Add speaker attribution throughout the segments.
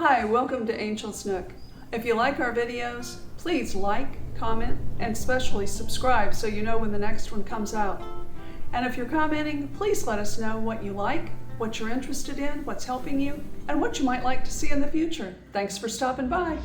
Speaker 1: Hi, welcome to Angel's Nook. If you like our videos, please like, comment, and especially subscribe so you know when the next one comes out. And if you're commenting, please let us know what you like, what you're interested in, what's helping you, and what you might like to see in the future. Thanks for stopping by.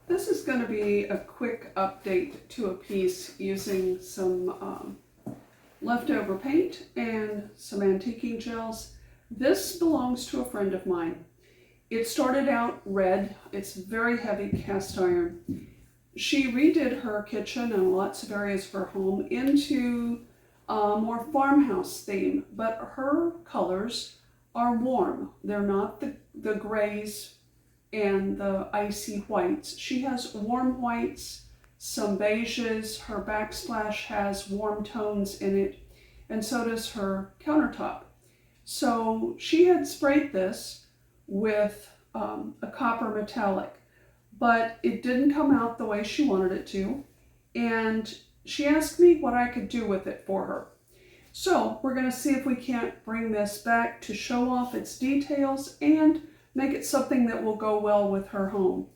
Speaker 1: This is going to be a quick update to a piece using some leftover paint and some antiquing gels. This belongs to a friend of mine. It started out red. It's very heavy cast iron. She redid her kitchen and lots of areas of her home into a more farmhouse theme, but her colors are warm. They're not the grays and the icy whites. She has warm whites, some beiges. Her backsplash has warm tones in it, and so does her countertop. So she had sprayed this with a copper metallic, but it didn't come out the way she wanted it to, and she asked me what I could do with it for her. So we're going to see if we can't bring this back to show off its details and make it something that will go well with her home.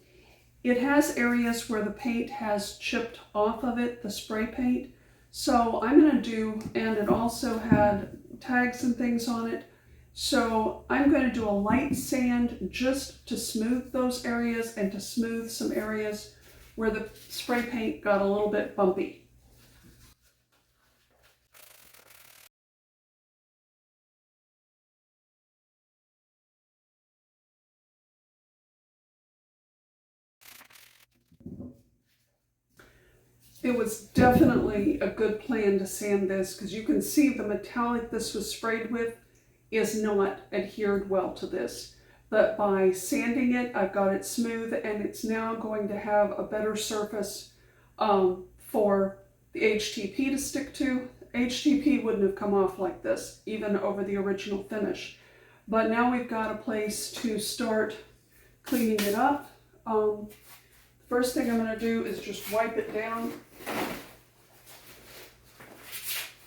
Speaker 1: It has areas where the paint has chipped off of it, the spray paint. So I'm going to do, and it also had tags and things on it. So I'm going to do a light sand just to smooth those areas and to smooth some areas where the spray paint got a little bit bumpy. It was definitely a good plan to sand this because you can see the metallic this was sprayed with is not adhered well to this. But by sanding it, I've got it smooth and it's now going to have a better surface for the HTP to stick to. HTP wouldn't have come off like this, even over the original finish. But now we've got a place to start cleaning it up. First thing I'm going to do is just wipe it down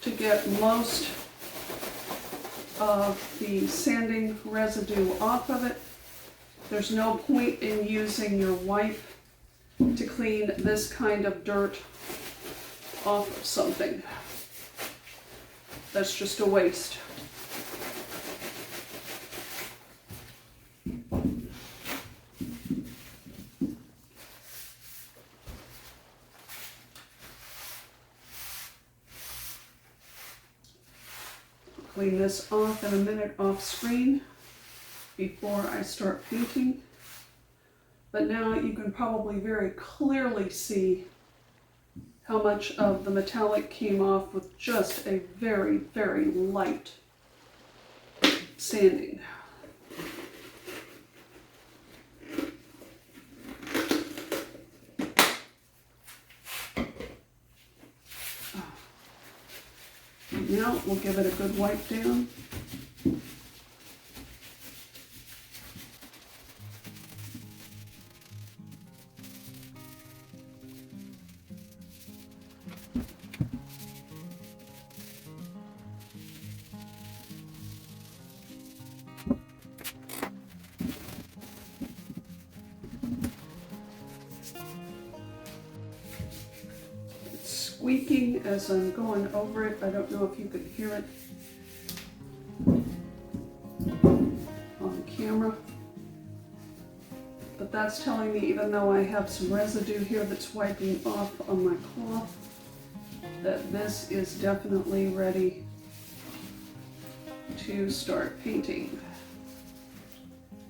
Speaker 1: to get most of the sanding residue off of it. There's no point in using your wipe to clean this kind of dirt off of something. That's just a waste. Clean this off in a minute off screen before I start painting. But now you can probably very clearly see how much of the metallic came off with just a very, very light sanding. Now we'll give it a good wipe down. Squeaking as I'm going over it. I don't know if you could hear it on camera, but that's telling me, even though I have some residue here that's wiping off on my cloth, that this is definitely ready to start painting.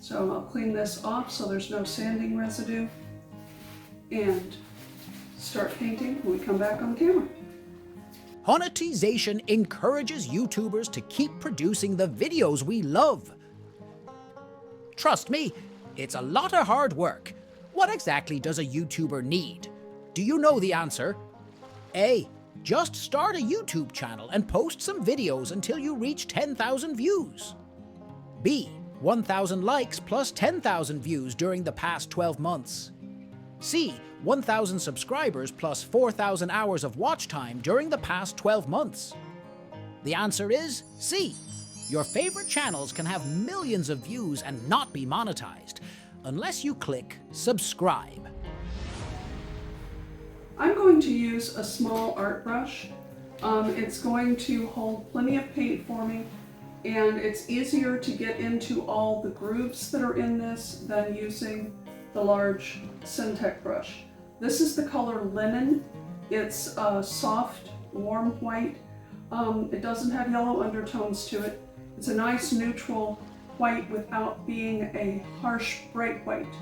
Speaker 1: So I'll clean this off so there's no sanding residue and start painting when we come back on camera.
Speaker 2: Monetization encourages YouTubers to keep producing the videos we love. Trust me, it's a lot of hard work. What exactly does a YouTuber need? Do you know the answer? A. Just start a YouTube channel and post some videos until you reach 10,000 views. B. 1,000 likes plus 10,000 views during the past 12 months. C. 1,000 subscribers plus 4,000 hours of watch time during the past 12 months. The answer is C. Your favorite channels can have millions of views and not be monetized, unless you click subscribe.
Speaker 1: I'm going to use a small art brush. It's going to hold plenty of paint for me, and it's easier to get into all the grooves that are in this than using the large Syntec brush. This is the color Linen. It's a soft, warm white. It doesn't have yellow undertones to it. It's a nice neutral white without being a harsh bright white.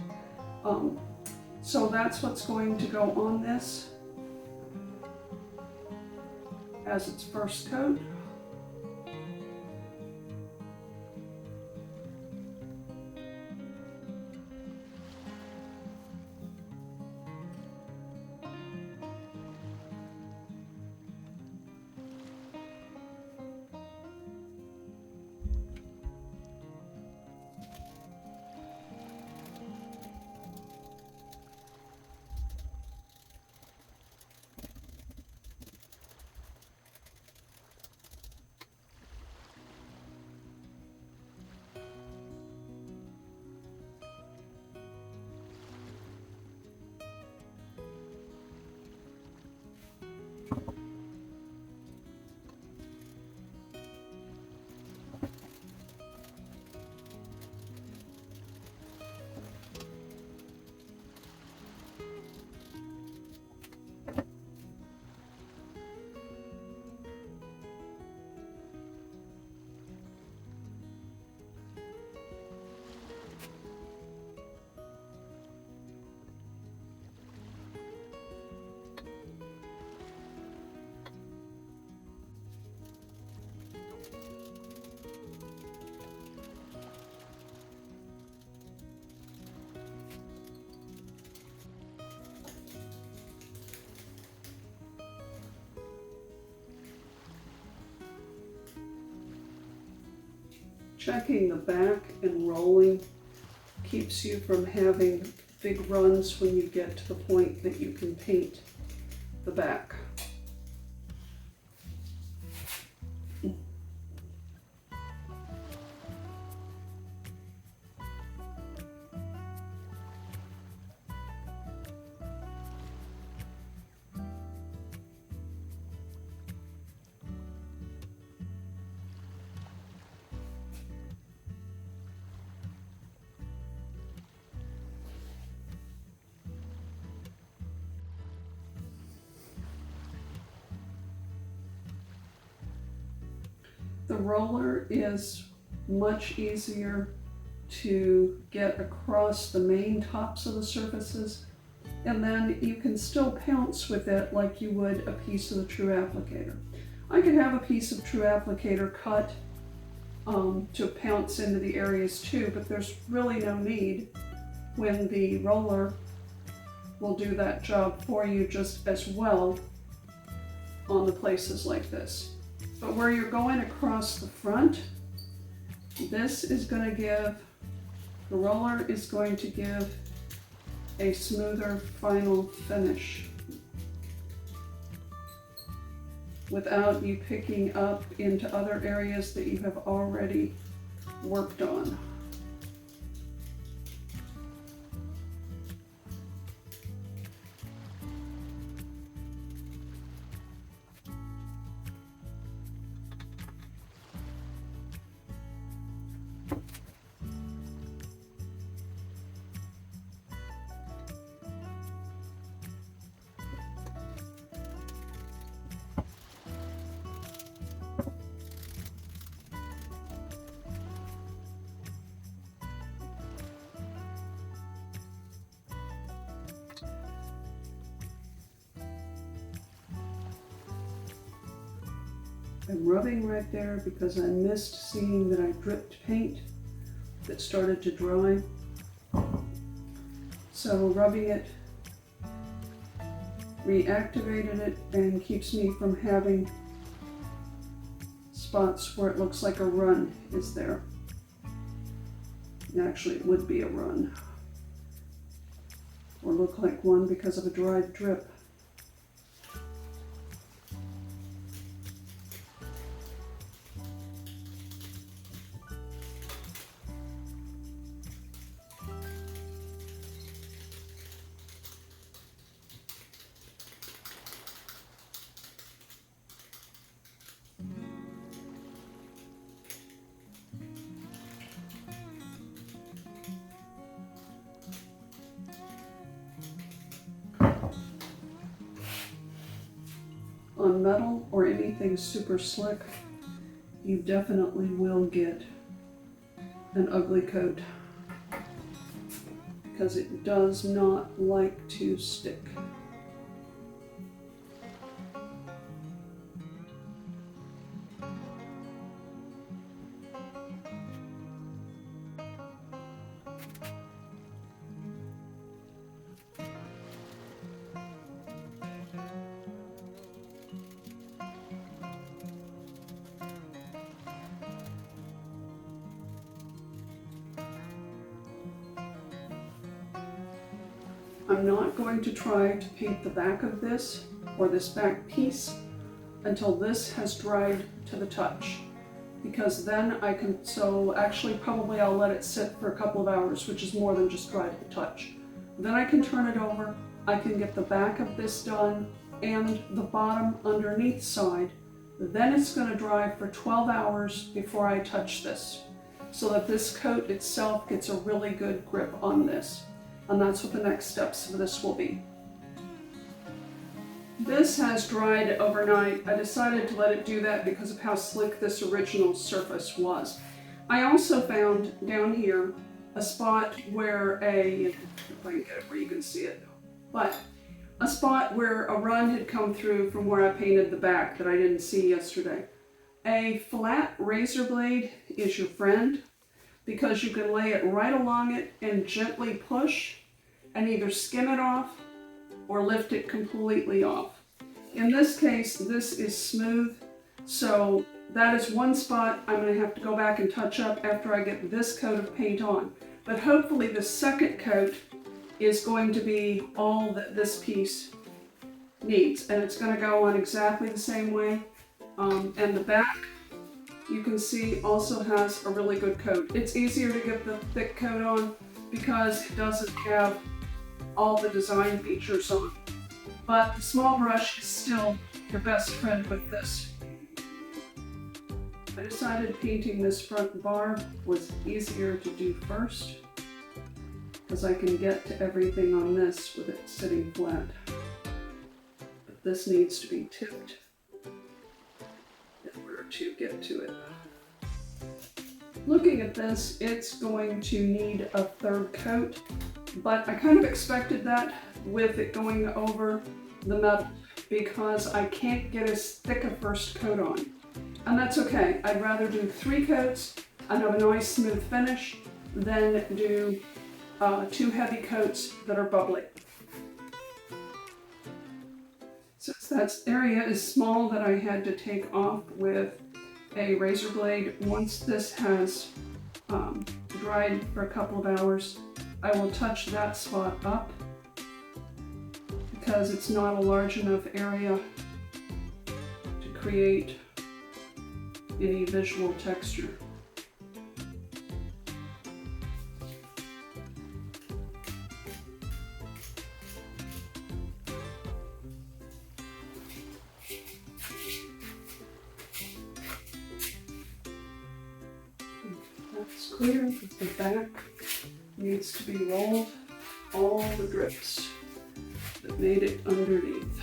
Speaker 1: So that's what's going to go on this as its first coat. Checking the back and rolling keeps you from having big runs when you get to the point that you can paint the back. The roller is much easier to get across the main tops of the surfaces, and then you can still pounce with it like you would a piece of the True Applicator. I could have a piece of True Applicator cut to pounce into the areas too, but there's really no need when the roller will do that job for you just as well on the places like this. But where you're going across the front, this is going to give, the roller is going to give a smoother final finish without you picking up into other areas that you have already worked on. I'm rubbing right there because I missed seeing that I dripped paint that started to dry. So rubbing it reactivated it and keeps me from having spots where it looks like a run is there. Actually, it would be a run, or look like one because of a dried drip. On metal or anything super slick, you definitely will get an ugly coat because it does not like to stick. I'm not going to try to paint the back of this or this back piece until this has dried to the touch, because then I can, so actually probably I'll let it sit for a couple of hours, which is more than just dry to the touch. Then I can turn it over, I can get the back of this done and the bottom underneath side. Then it's going to dry for 12 hours before I touch this, so that this coat itself gets a really good grip on this. And that's what the next steps of this will be. This has dried overnight. I decided to let it do that because of how slick this original surface was. I also found down here a spot where if I can get it where you can see it, but a spot where a run had come through from where I painted the back that I didn't see yesterday. A flat razor blade is your friend, because you can lay it right along it and gently push and either skim it off or lift it completely off. In this case, this is smooth, so that is one spot I'm going to have to go back and touch up after I get this coat of paint on. But hopefully the second coat is going to be all that this piece needs, and it's going to go on exactly the same way. And the back, you can see, also has a really good coat. It's easier to get the thick coat on because it doesn't have all the design features on. But the small brush is still your best friend with this. I decided painting this front bar was easier to do first because I can get to everything on this with it sitting flat. But this needs to be tipped in order to get to it. Looking at this, it's going to need a third coat, but I kind of expected that with it going over the metal because I can't get as thick a first coat on. And that's okay. I'd rather do 3 coats and have a nice smooth finish than do 2 heavy coats that are bubbly. Since that area is small that I had to take off with a razor blade, once this has dried for a couple of hours, I will touch that spot up because it's not a large enough area to create any visual texture. That's clear that the back needs to be rolled, all the drips that made it underneath.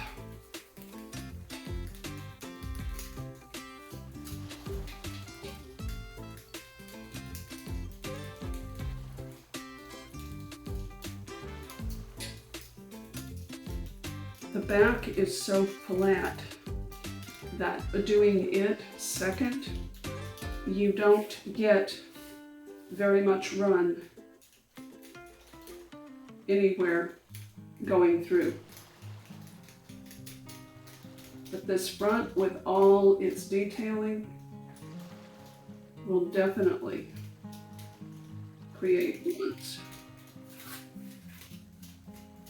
Speaker 1: The back is so flat that doing it second, you don't get very much run anywhere going through. But this front with all its detailing will definitely create lines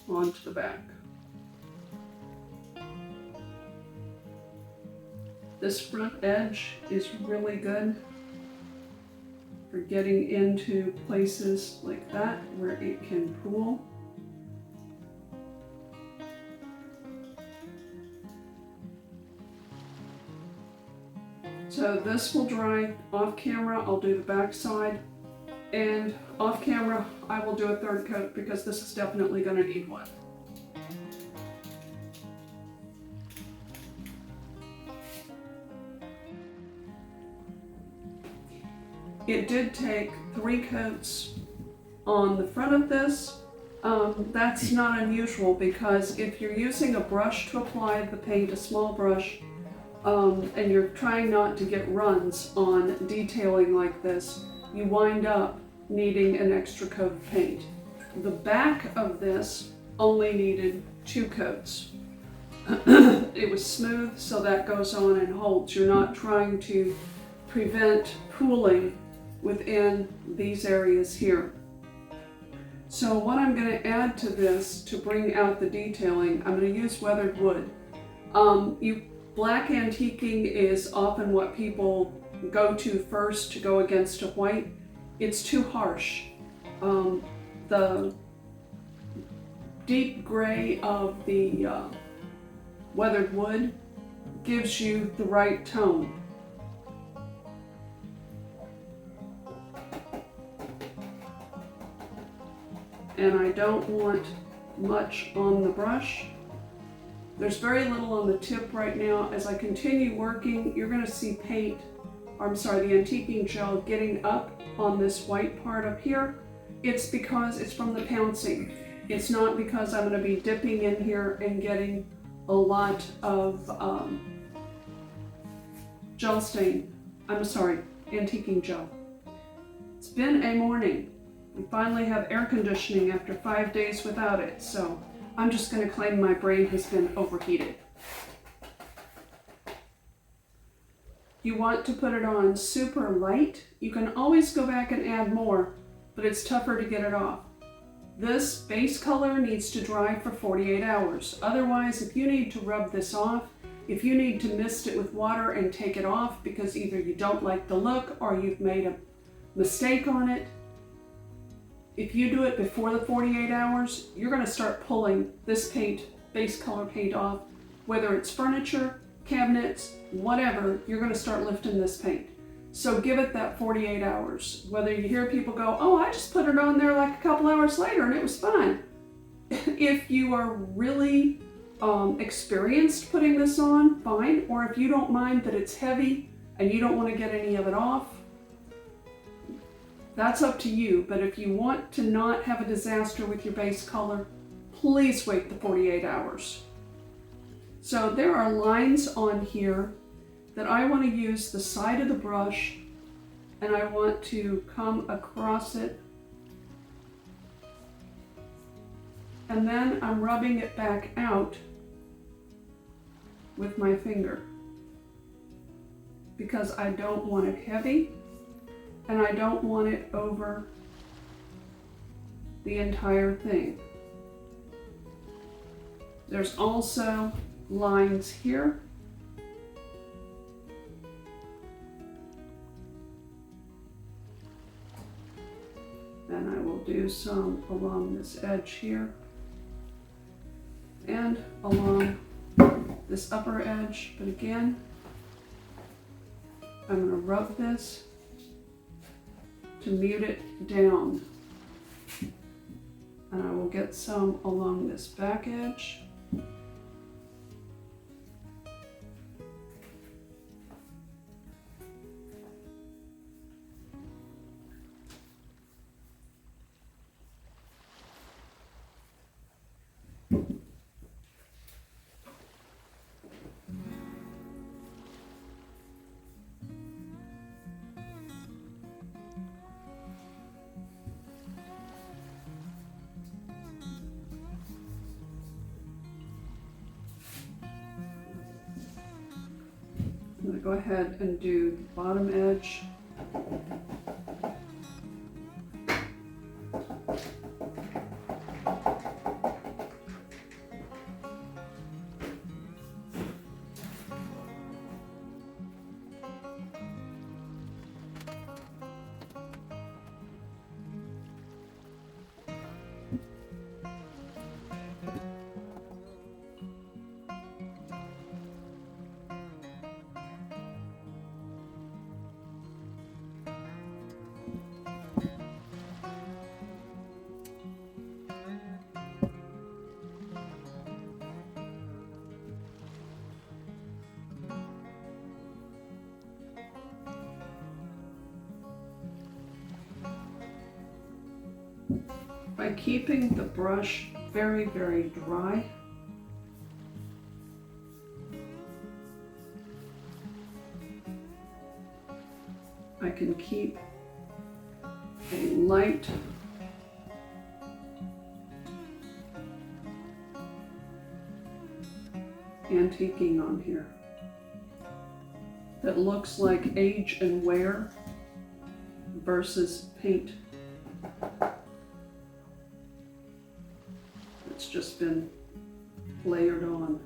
Speaker 1: onto the back. This front edge is really good for getting into places like that where it can pool. So this will dry off camera. I'll do the back side, and off camera I will do a third coat because this is definitely going to need one. It did take 3 coats on the front of this. That's not unusual because if you're using a brush to apply the paint, a small brush, and you're trying not to get runs on detailing like this, you wind up needing an extra coat of paint. The back of this only needed 2 coats. It was smooth, so that goes on and holds. You're not trying to prevent pooling within these areas here. So what I'm going to add to this to bring out the detailing, I'm going to use weathered wood. Black antiquing is often what people go to first to go against a white. It's too harsh. The deep gray of the weathered wood gives you the right tone. And I don't want much on the brush. There's very little on the tip right now. As I continue working, you're going to see paint, or I'm sorry, the antiquing gel getting up on this white part up here. It's because it's from the pouncing. It's not because I'm going to be dipping in here and getting a lot of gel stain. I'm sorry, antiquing gel. It's been a morning. We finally have air conditioning after 5 days without it, so I'm just going to claim my brain has been overheated. You want to put it on super light. You can always go back and add more, but it's tougher to get it off. This base color needs to dry for 48 hours. Otherwise, if you need to rub this off, if you need to mist it with water and take it off because either you don't like the look or you've made a mistake on it, if you do it before the 48 hours, you're going to start pulling this paint, base color paint off. Whether it's furniture, cabinets, whatever, you're going to start lifting this paint. So give it that 48 hours. Whether you hear people go, oh, I just put it on there like a couple hours later and it was fine. If you are really experienced putting this on, fine. Or if you don't mind that it's heavy and you don't want to get any of it off, that's up to you. But if you want to not have a disaster with your base color, please wait the 48 hours. So there are lines on here that I want to use the side of the brush and I want to come across it. And then I'm rubbing it back out with my finger because I don't want it heavy. And I don't want it over the entire thing. There's also lines here. And I will do some along this edge here. And along this upper edge. But again, I'm going to rub this to mute it down. And I will get some along this back edge. go ahead and do the bottom edge. By keeping the brush very, very dry, I can keep a light antiquing on here that looks like age and wear versus paint. It's just been layered on.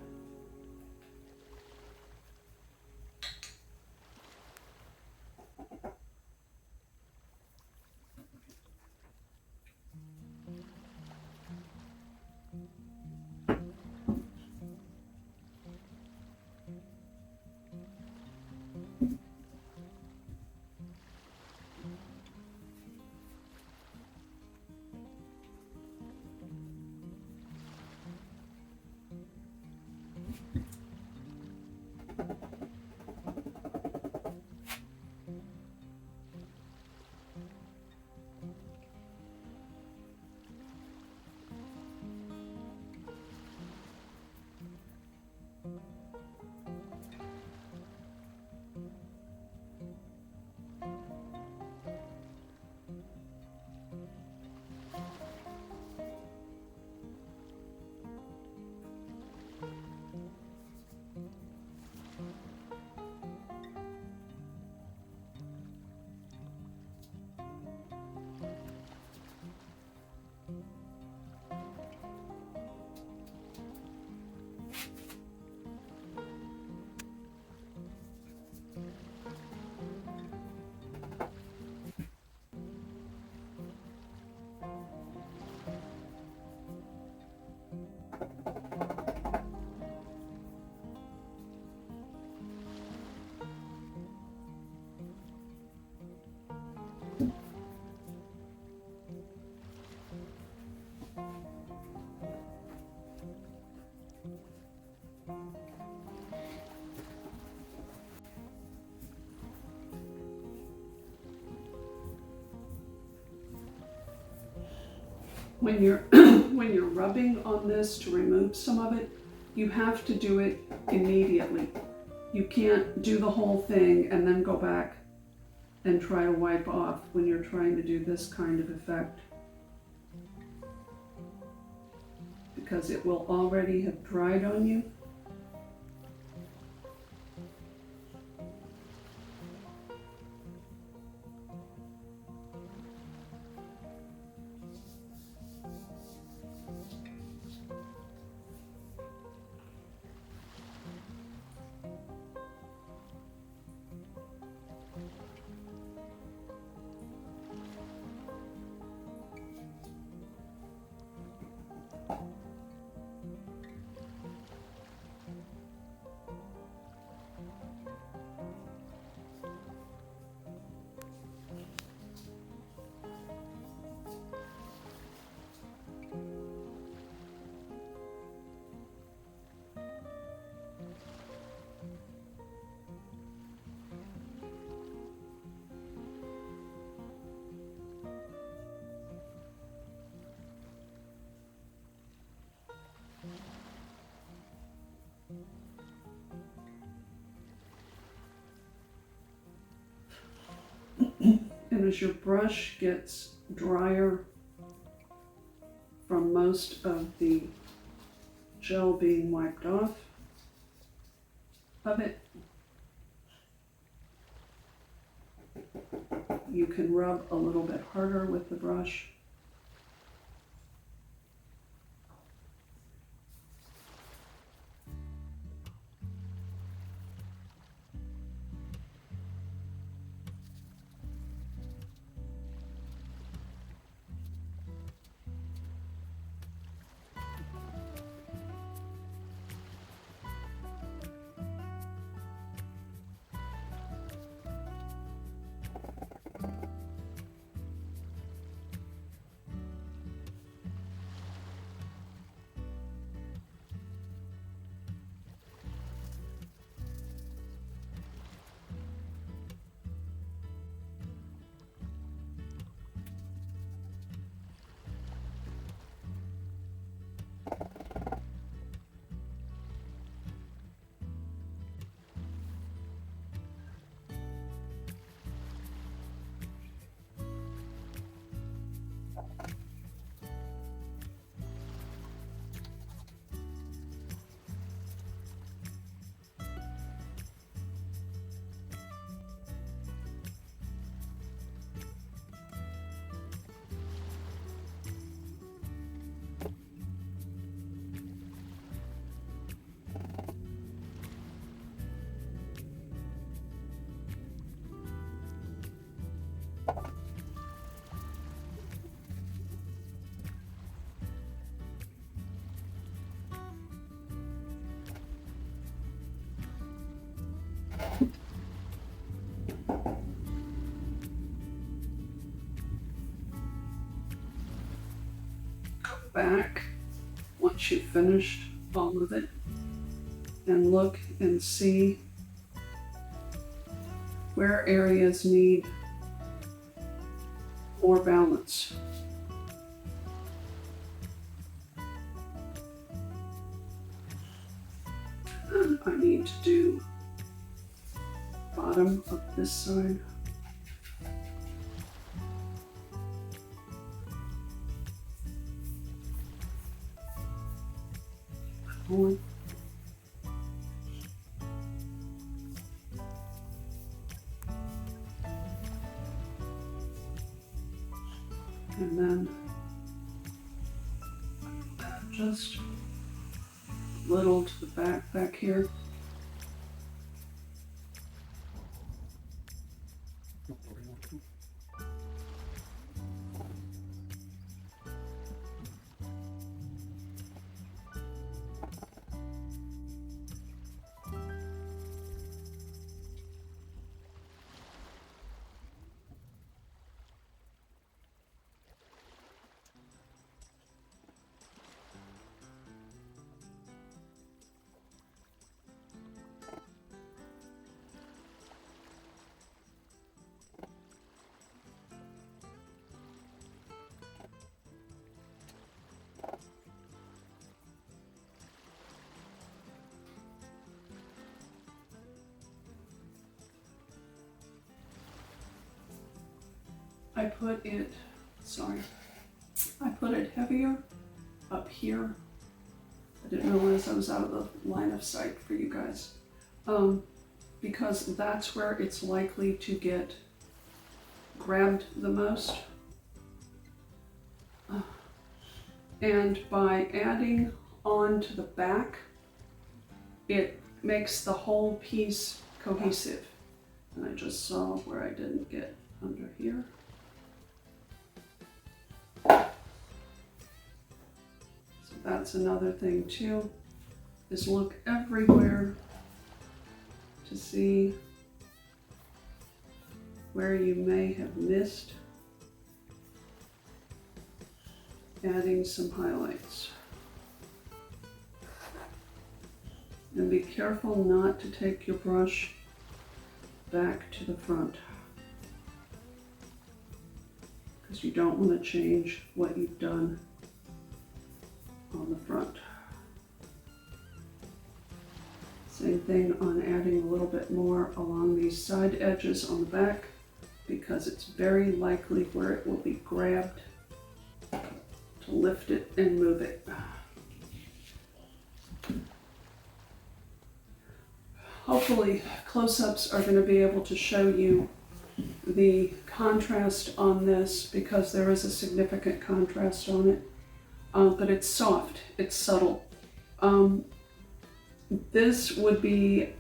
Speaker 1: When you're when you're rubbing on this to remove some of it, you have to do it immediately. You can't do the whole thing and then go back and try to wipe off when you're trying to do this kind of effect, because it will already have dried on you. And as your brush gets drier from most of the gel being wiped off of it, you can rub a little bit harder with the brush. Back once you've finished all of it and look and see where areas need more balance. I need to do bottom of this side. One. And then just a little to the back here. I put it heavier up here. I didn't realize I was out of the line of sight for you guys. Because that's where it's likely to get grabbed the most. And by adding on to the back, it makes the whole piece cohesive. And I just saw where I didn't get under here. That's another thing too, is look everywhere to see where you may have missed adding some highlights. And be careful not to take your brush back to the front, because you don't want to change what you've done on the front. Same thing on adding a little bit more along these side edges on the back, because it's very likely where it will be grabbed to lift it and move it. Hopefully close-ups are going to be able to show you the contrast on this because there is a significant contrast on it, but it's soft, it's subtle. This would be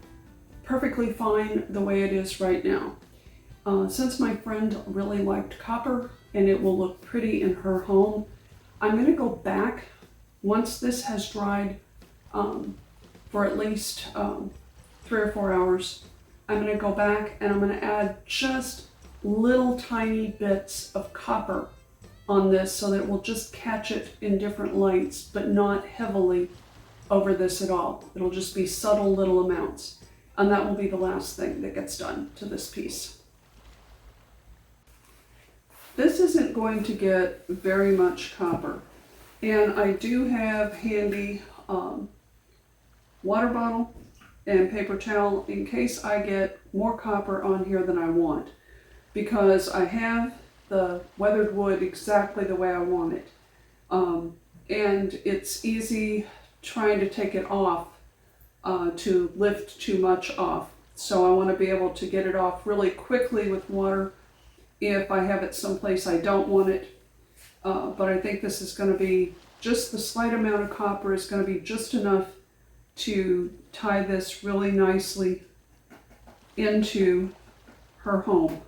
Speaker 1: perfectly fine the way it is right now. Since my friend really liked copper and it will look pretty in her home, I'm going to go back once this has dried for at least 3 or 4 hours. I'm going to go back and I'm going to add just little tiny bits of copper on this so that it will just catch it in different lights, but not heavily over this at all. It'll just be subtle little amounts. And that will be the last thing that gets done to this piece. This isn't going to get very much copper. And I do have handy water bottle and paper towel in case I get more copper on here than I want. Because I have the weathered wood exactly the way I want it. And it's easy trying to take it off to lift too much off. So I want to be able to get it off really quickly with water if I have it someplace I don't want it. But I think this is going to be just the slight amount of copper is going to be just enough to tie this really nicely into her home.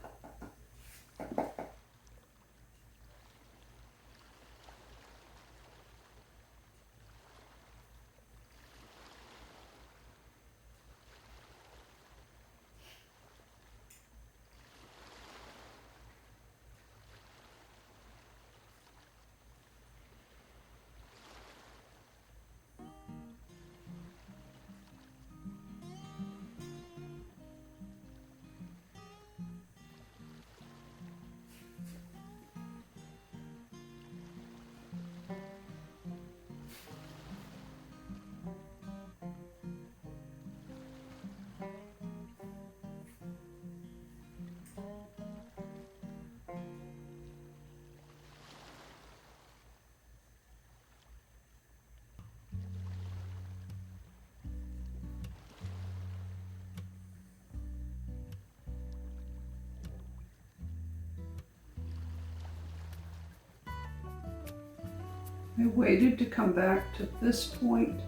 Speaker 1: I waited to come back to this point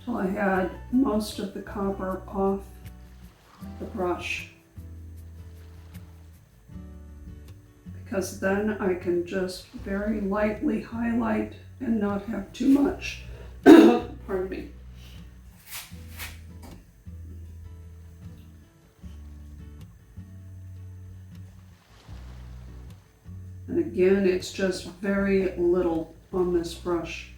Speaker 1: till I had most of the copper off the brush, because then I can just very lightly highlight and not have too much. Pardon me. And again, it's just very little on this brush.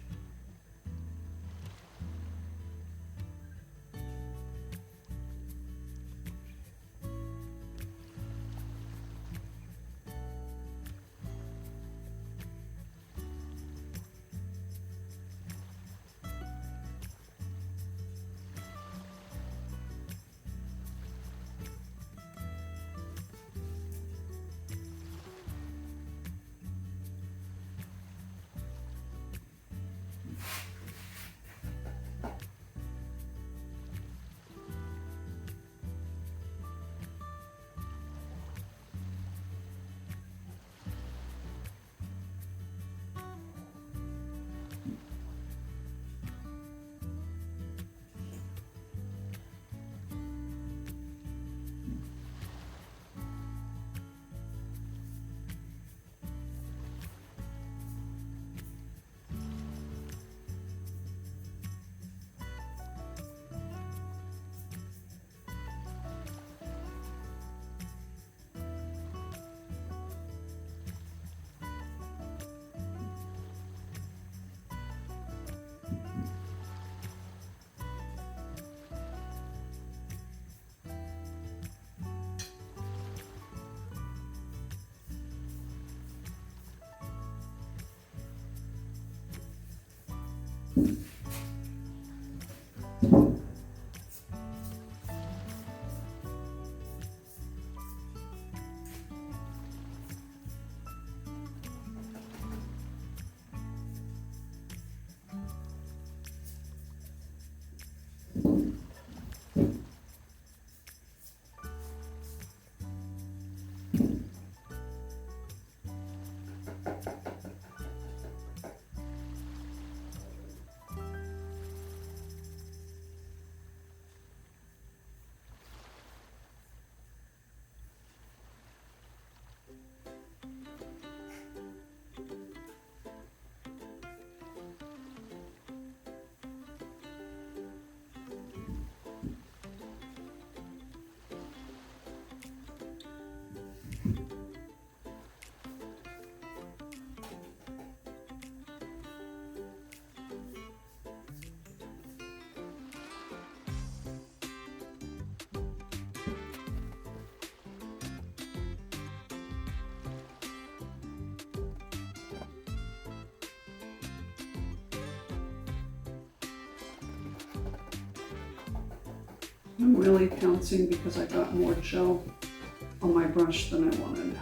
Speaker 1: I'm really pouncing because I got more gel on my brush than I wanted.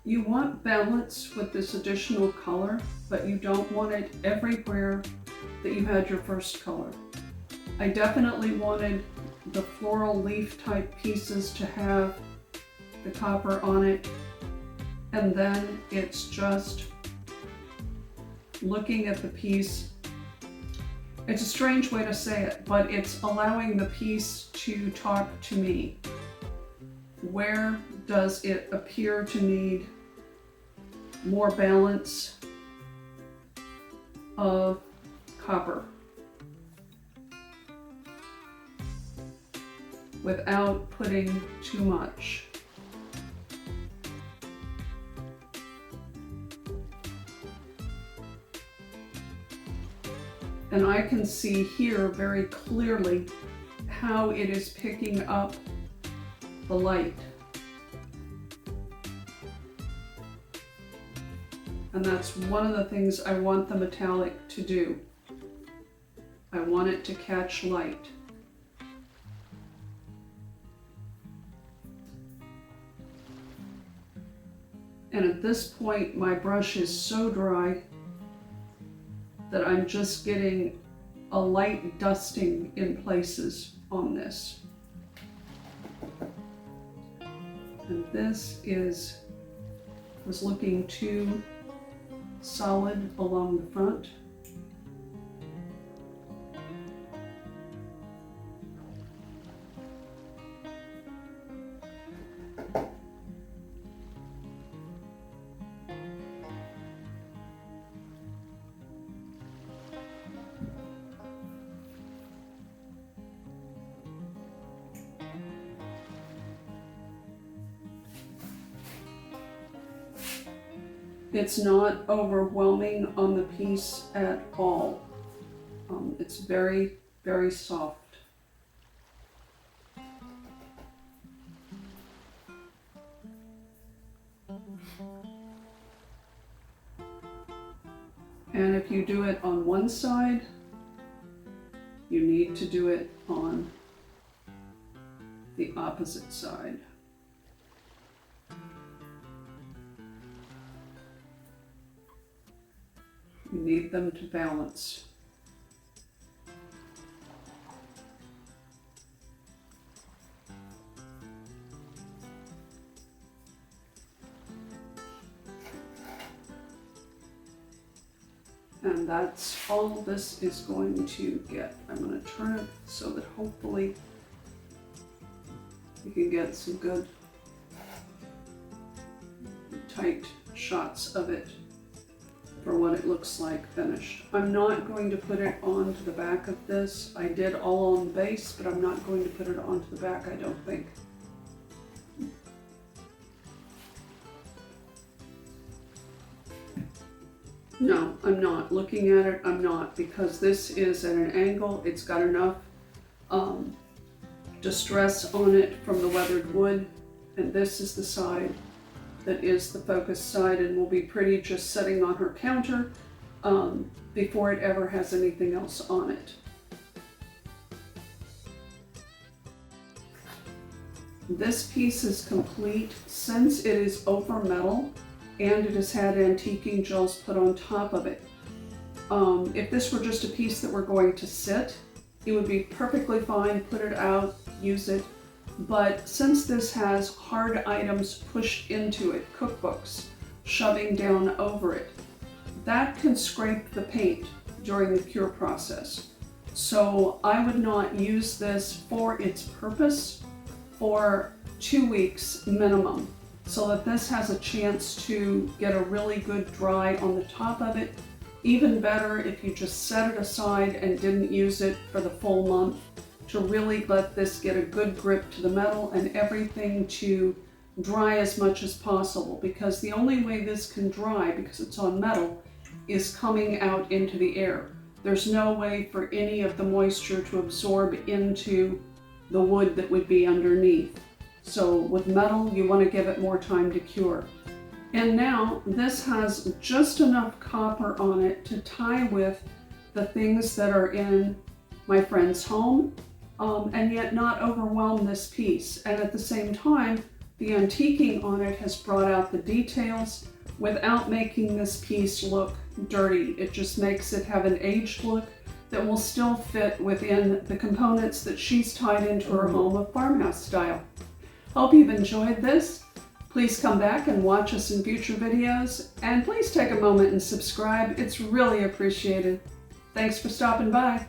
Speaker 1: You want balance with this additional color, but you don't want it everywhere that you had your first color. I definitely wanted the floral leaf type pieces to have the copper on it, and then it's just looking at the piece. It's a strange way to say it, but it's allowing the piece to talk to me. Where does it appear to need more balance of copper without putting too much? And I can see here very clearly how it is picking up the light. And that's one of the things I want the metallic to do. I want it to catch light. And at this point, my brush is so dry that I'm just getting a light dusting in places on this. And this was looking too solid along the front. It's not overwhelming on the piece at all. It's very, very soft. And if you do it on one side, you need to do it on the opposite side. You need them to balance. And that's all this is going to get. I'm going to turn it so that hopefully you can get some good tight shots of it for what it looks like finished. I'm not going to put it onto the back of this. I did all on the base, but I'm not going to put it onto the back, I don't think. No, I'm not. Looking at it, I'm not, because this is at an angle. It's got enough distress on it from the weathered wood, and this is the side that is the focused side and will be pretty just sitting on her counter before it ever has anything else on it. This piece is complete. Since it is over metal and it has had antiquing gels put on top of it, if this were just a piece that we're going to sit, it would be perfectly fine, put it out, use it. But since this has hard items pushed into it, cookbooks, shoving down over it, that can scrape the paint during the cure process. So I would not use this for its purpose for 2 weeks minimum, so that this has a chance to get a really good dry on the top of it Even better if you just set it aside and didn't use it for the full month, to really let this get a good grip to the metal and everything to dry as much as possible, because the only way this can dry, because it's on metal, is coming out into the air. There's no way for any of the moisture to absorb into the wood that would be underneath. So with metal, you want to give it more time to cure. And now this has just enough copper on it to tie with the things that are in my friend's home, and yet not overwhelm this piece. And at the same time, the antiquing on it has brought out the details without making this piece look dirty. It just makes it have an aged look that will still fit within the components that she's tied into her home of farmhouse style. Hope you've enjoyed this. Please come back and watch us in future videos, and please take a moment and subscribe. It's really appreciated. Thanks for stopping by.